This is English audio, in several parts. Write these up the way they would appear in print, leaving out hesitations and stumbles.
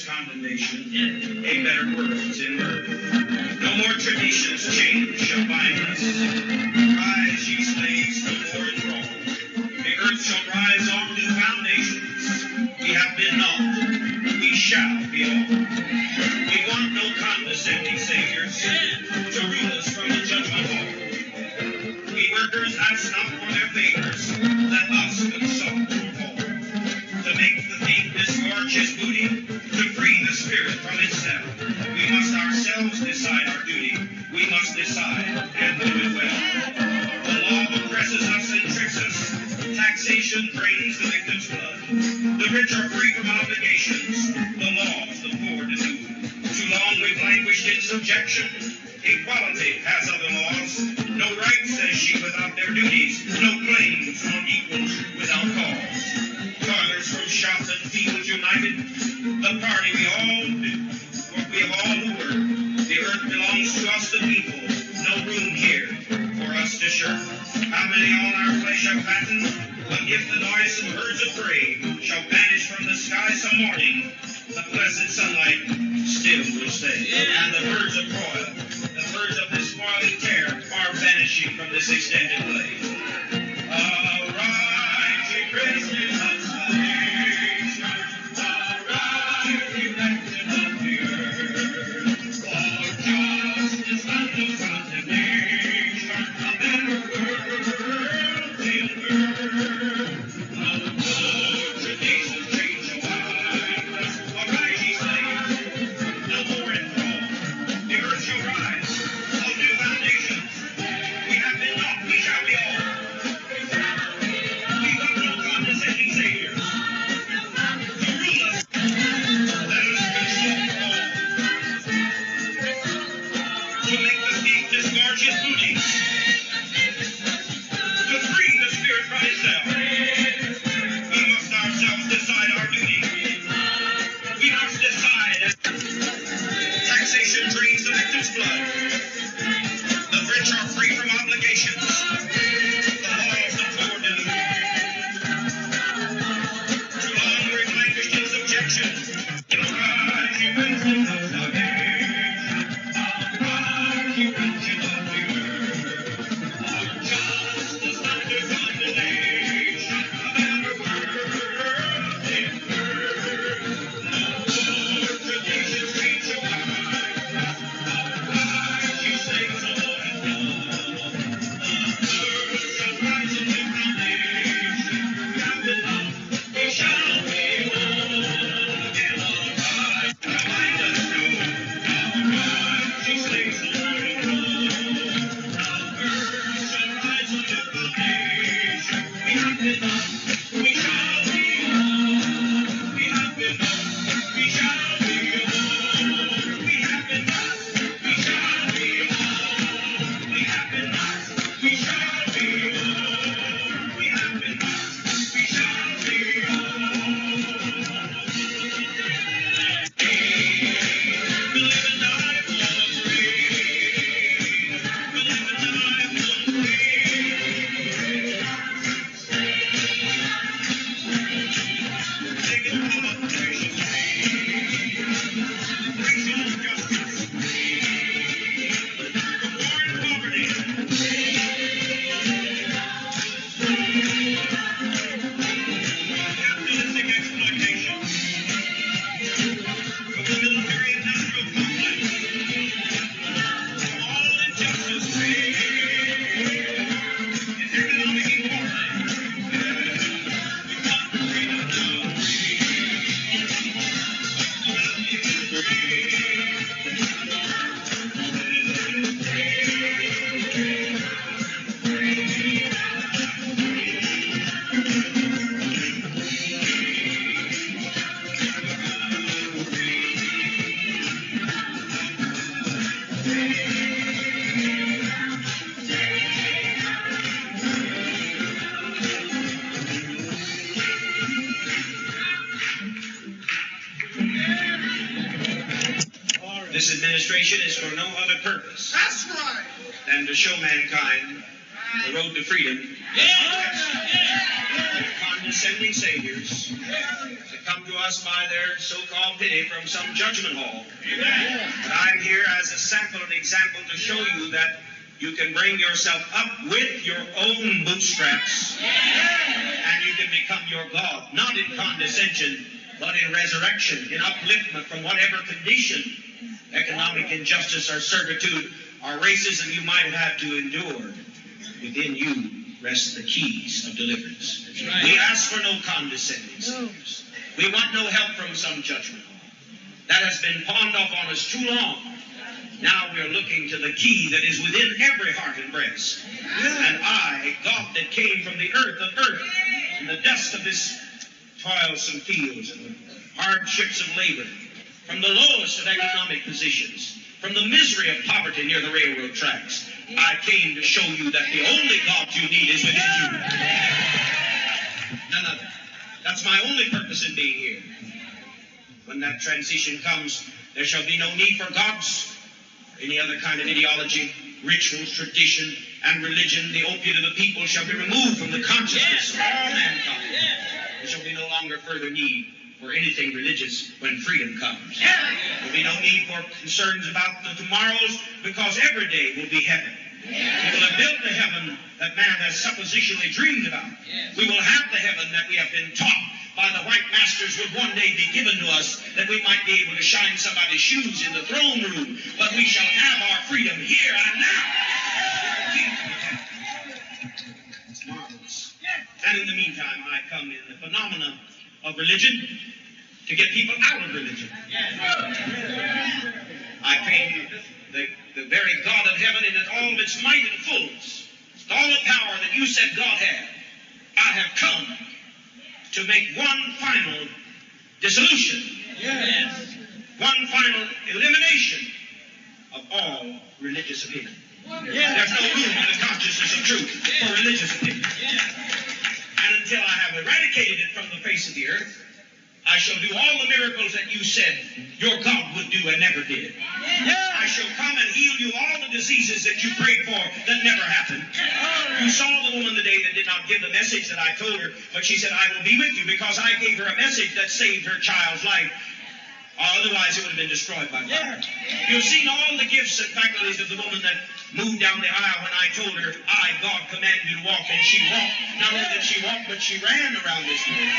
Condemnation, a better world in earth. No more traditions change shall bind us. Rise, ye slaves, no more enthralled. The earth shall rise on new foundations. We have been not, we shall be all. We want no condescending saviors to rule us from the judgment hall. We workers ask not for their favors, let us consult or fall. To make the thief disgorge his booty, to free the spirit from its cell. We must ourselves decide our duty. We must decide and do it well. The law oppresses us and tricks us. Taxation drains the victim's blood. The rich are free from obligations. The laws the poor to do. Too long we've languished in subjection. Equality has other laws. No rights, says she, without their duties. No claims on equals without cause. Toilers from shop and fields united. The party we all do, what we have all lured. The earth belongs to us, the people. No room here for us to shirk. How many on our flesh have fattened? But if the noisome herds of prey shall vanish from the sky some morning, the blessed sunlight still will stay. And the birds of toil, the birds of this spoiling care, are vanishing from this extended glade. Arise, ye Christians of salvation. Arise, ye elected of the earth. For justice and no condemnation, a better world in earth. No more traditions change a wine. Arise, ye slaves, no more enthralled. The earth shall rise on new foundations. We have been not, we shall be all. We want no condescending saviors to rule us. Let us consult This administration is for no other purpose That's right. than to show mankind the road to freedom. They're condescending saviors to come to us by their so-called pity from some judgment hall. But I'm here as a sample and example to show you that you can bring yourself up with your own bootstraps, and you can become your God, not in condescension, but in resurrection, in upliftment from whatever condition, economic injustice or servitude or racism you might have had to endure. Within you rest the keys of deliverance. Right. We ask for no condescending saviors. We want no help from some judgment. That has been pawned off on us too long. Now we are looking to the key that is within every heart and breast. And I, God that came from the earth of earth, from the dust of this toilsome fields and the hardships of labor, from the lowest of economic positions, from the misery of poverty near the railroad tracks, I came to show you that the only God you need is within you. None other. That's my only purpose in being here. When that transition comes, there shall be no need for gods, any other kind of ideology, rituals, tradition, and religion. The opiate of the people shall be removed from the consciousness of all mankind. There shall be no longer further need for anything religious when freedom comes. There will be no need for concerns about the tomorrows, because every day will be heaven. We will have built the heaven that man has suppositionally dreamed about. We will have the heaven that we have been taught by the white masters would one day be given to us, that we might be able to shine somebody's shoes in the throne room. But we shall have our freedom here and now. It's marvelous. And in the meantime, I come in the phenomena of religion to get people out of religion. I came, the very God of heaven in all of its might and fullness, all the power that you said God had, I have come to make one final dissolution, one final elimination of all religious opinion. There's no room in the consciousness of truth for religious opinion. And until I have eradicated it from the face of the earth, I shall do all the miracles that you said your God would do and never did. I shall come and heal you all the diseases that you prayed for that never happened. You saw the woman today that did not give the message that I told her, but she said, I will be with you, because I gave her a message that saved her child's life. Otherwise, it would have been destroyed by fire. You've seen all the gifts and faculties of the woman that moved down the aisle when I told her, I, God, command you to walk, and she walked. Not only did she walk, but she ran around this room.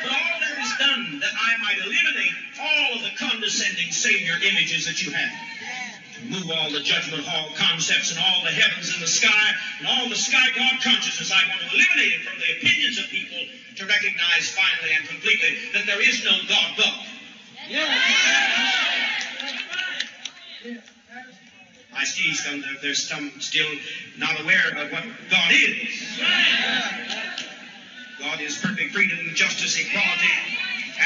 But all that is done that I might eliminate all of the condescending Savior images that you have. To move all the judgment hall concepts and all the heavens and the sky and all the sky God consciousness. I want to eliminate it from the opinions of people to recognize finally and completely that there is no God but. I see there's some still not aware of what God is. God is perfect freedom, justice, equality,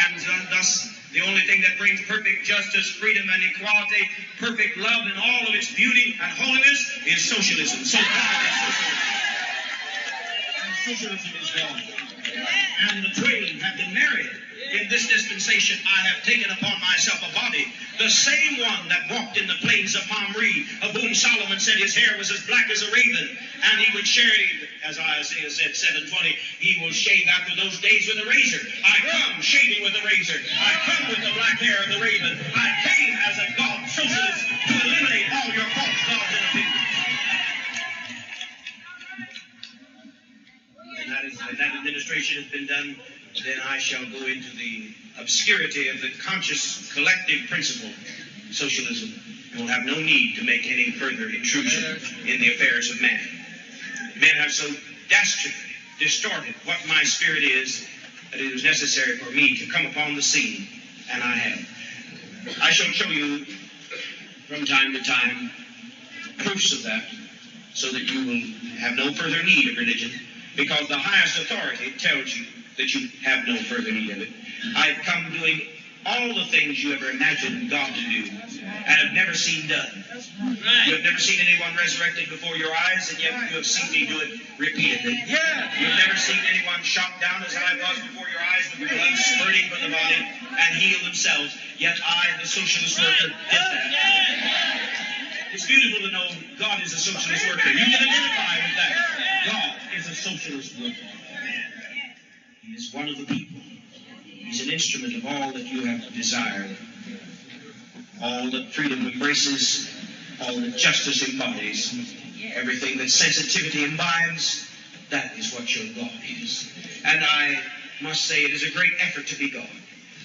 and thus the only thing that brings perfect justice, freedom, and equality, perfect love in all of its beauty and holiness is socialism. So God is socialism. And socialism is God. And the twain have been married. In this dispensation, I have taken upon myself a body, the same one that walked in the plains of Mamre, of whom Solomon said his hair was as black as a raven, and he would shave, as Isaiah said, 7:20, he will shave after those days with a razor. I come shaving with a razor. I come with the black hair of the raven. I came as a God socialist to eliminate all your false gods and opinions. And that administration has been done, then I shall go into the obscurity of the conscious collective principle, socialism, and will have no need to make any further intrusion in the affairs of man. Men have so dastardly distorted what my spirit is that it was necessary for me to come upon the scene, and I have. I shall show you from time to time proofs of that, so that you will have no further need of religion, because the highest authority tells you that you have no further need of it. I've come doing all the things you ever imagined God to do and have never seen done. You have never seen anyone resurrected before your eyes, and yet you have seen me do it repeatedly. You have never seen anyone shot down as I was before your eyes with the blood spurting from the body and heal themselves, yet I, the socialist worker, did that. It's beautiful to know God is a socialist worker. You can identify with that. God is a socialist worker. He is one of the people. He's an instrument of all that you have desired. All that freedom embraces, all that justice embodies, everything that sensitivity imbibes, that is what your God is. And I must say it is a great effort to be God.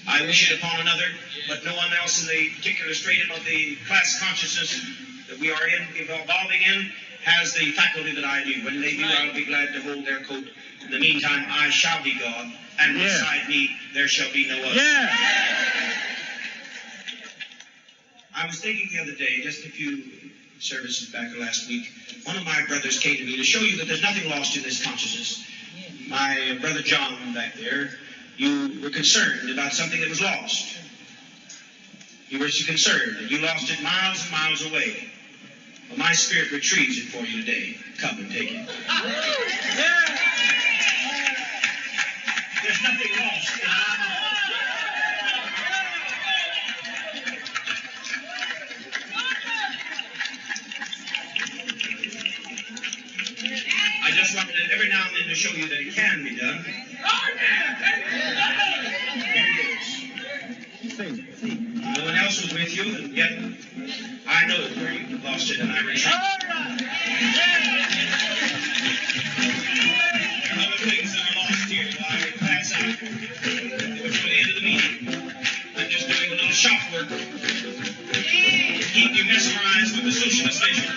I wish it upon another, but no one else in the particular stratum of the class consciousness that we are evolving in has the faculty that I do. When they do, I'll be glad to hold their coat. In the meantime, I shall be God, and beside me there shall be no other. I was thinking the other day, just a few services back last week, one of my brothers came to me to show you that there's nothing lost in this consciousness. My brother John back there, you were concerned about something that was lost. You were concerned that you lost it miles and miles away. Well, my spirit retrieves it for you today. Come and take it. There's nothing lost in my heart. I just wanted it every now and then to show you that it can be done. Here it is. No one else was with you, and yet I know where you lost it, and I retrieved it. There are other things that are lost here that I would pass out. Before the end of the meeting, I'm just doing a little shop work. Keep you mesmerized with the socialist vision.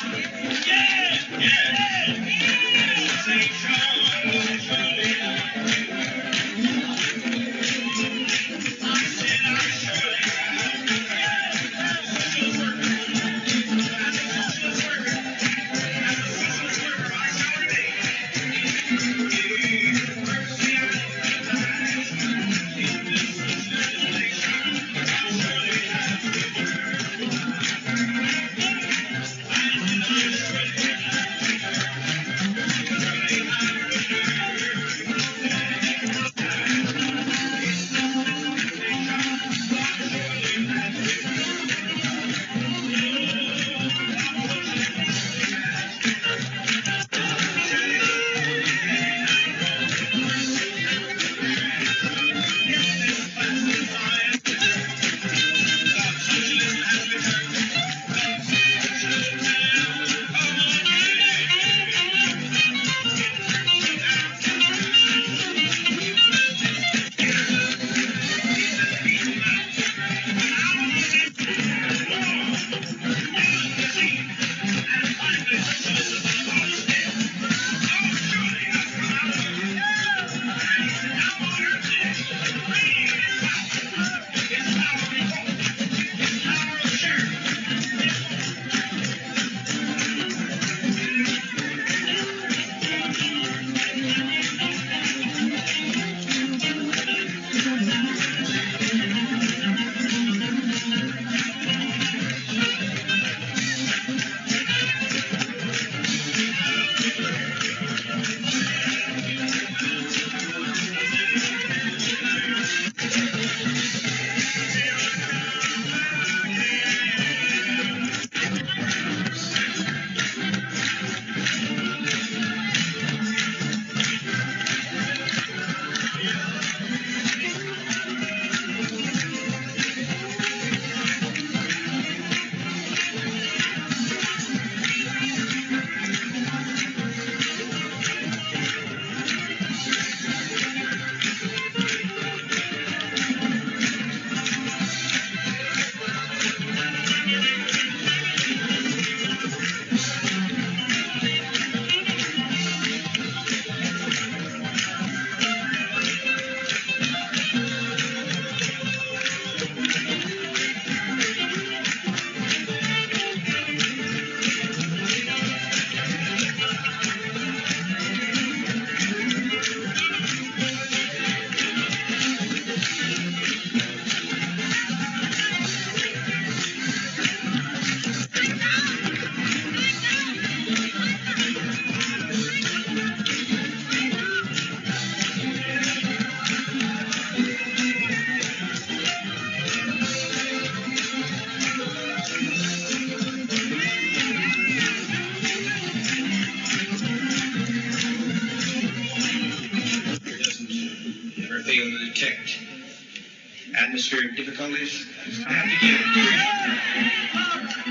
atmospheric difficulties. I have to give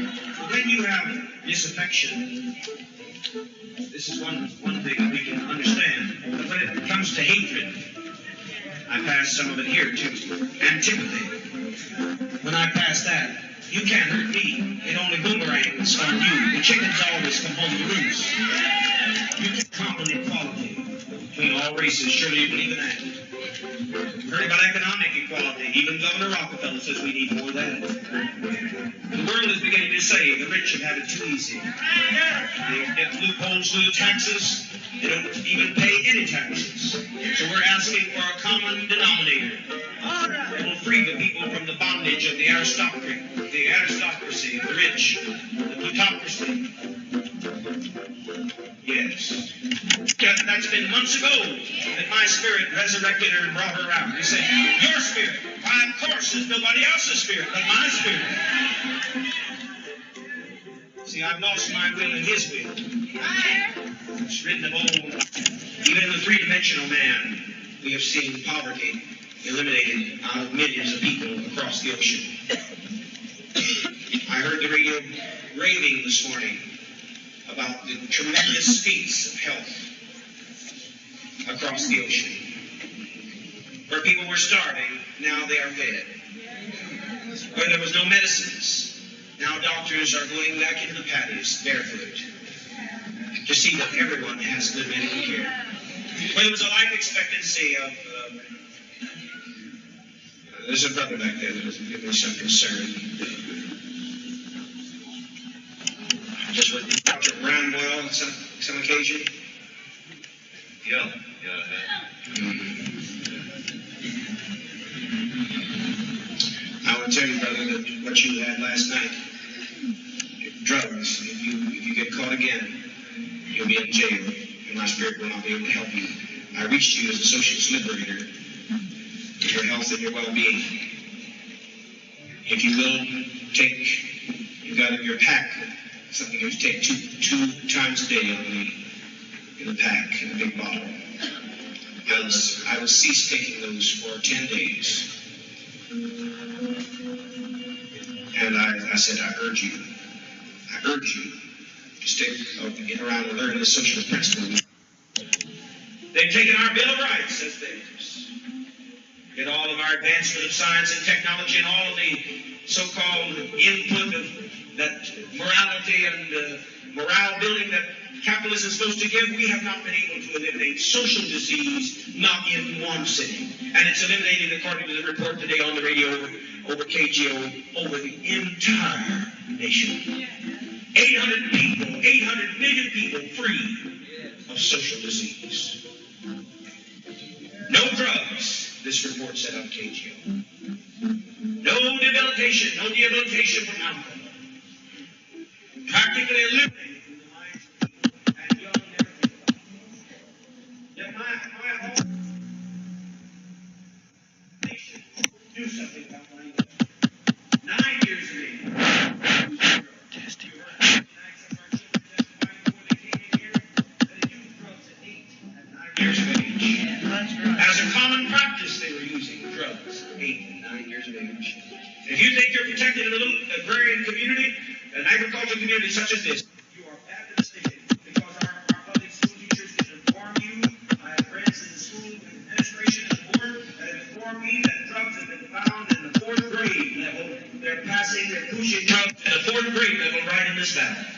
it. When you have disaffection, this is one thing that we can understand. But when it comes to hatred, I pass some of it here too. Antipathy. When I pass that, you can't hurt me. It only boomerangs on you. The chickens always come home to roost. You can compliment equality between all races. Surely you believe in that. Heard about economic equality. Even Governor Rockefeller says we need more of that. The world is beginning to say the rich have had it too easy. They get loopholes through the taxes. They don't even pay any taxes. So we're asking for a common denominator that will free the people from the bondage of the aristocracy, the rich, the plutocracy. Yes. That's been months ago that my spirit resurrected her and brought her out. He said, your spirit. Why, of course, there's nobody else's spirit but my spirit. See, I've lost my will and his will. It's written of old. Even in the three-dimensional man, we have seen poverty eliminated out of millions of people across the ocean. I heard the radio raving this morning about the tremendous feats of health across the ocean. Where people were starving, now they are fed. Where there was no medicines, now doctors are going back into the patios barefoot to see that everyone has good medical care. Where there was a life expectancy of... there's a brother back there that doesn't give me some concern. Just with Dr. Bramwell on some occasion. Yeah. I will tell you, brother, that what you had last night, drugs, if you get caught again, you'll be in jail, and my spirit will not be able to help you. I reached you as a socialist liberator for your health and your well-being. If you will take, you've got in your pack something you take two times a day in the pack, in a big bottle. I will cease taking those for 10 days. And I said, I urge you to get around and learn the socialist principle. They've taken our Bill of Rights as theirs. Get all of our advancement of science and technology and all of the so-called input of that morality and morale building that capitalism is supposed to give. We have not been able to eliminate social disease, not in one city. And it's eliminated, according to the report today on the radio over KGO, over the entire nation. 800 million people free of social disease. No drugs, this report said on KGO. No debilitation from alcohol. Practically eliminated from the minds of people, and young never think about it. Yet my whole nation do something about my youth. 9 years of age. Testing. Years of age. As a common practice, they were using drugs, 8 and 9 years of age. If you think you're protected in a little agrarian community, an agricultural community such as this, you are badly mistaken, because our public school teachers can inform you. I have friends in the school administration and board that have informed me that drugs have been found in the 4th grade level. They're pushing drugs to the 4th grade level right in this valley.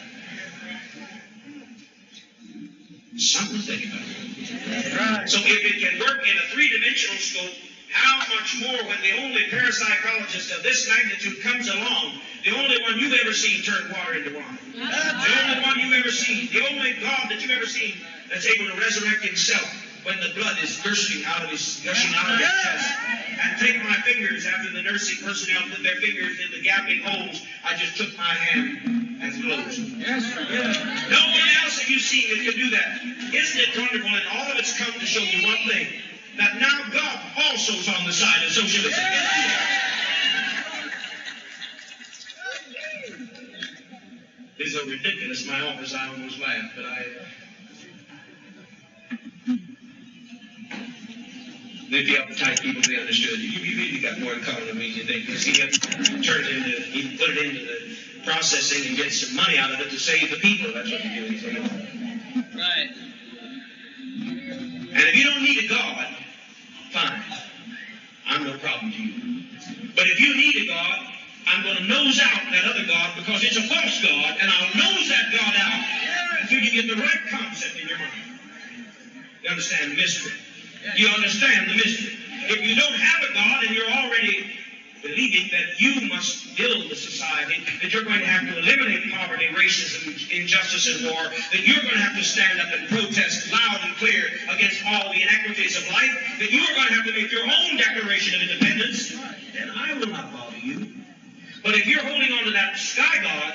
Something to think about. Right. So if it can work in a three-dimensional scope, how much more when the only parapsychologist of this magnitude comes along, the only one you've ever seen turn water into wine, the only one you've ever seen, the only God that you've ever seen that's able to resurrect himself when the blood is gushing out of his chest, and take my fingers after the nursing personnel put their fingers in the gaping holes, I just took my hand and closed. No one else have you seen that can do that. Isn't it wonderful? And all of it's come to show you one thing, that now God also is on the side of socialism. This is so ridiculous, my office, I almost laughed, but The uptight people, they understood. You really got more in common with me than you think. Because he put it into the processing and get some money out of it to save the people. That's what he did. Right. And if you don't need a God, fine. I'm no problem to you. But if you need a God, I'm going to nose out that other God because it's a false God, and I'll nose that God out until you get the right concept in your mind. You understand the mystery? You understand the mystery. If you don't have a God and you're already believing that you must build a society, that you're going to have to eliminate poverty, racism, injustice, and war, that you're going to have to stand up and protest loud and clear against all the inequities of life, that you are going to have to make your own declaration of independence, then I will not bother you. But if you're holding on to that sky God,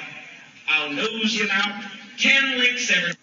I'll nose you out 10 links every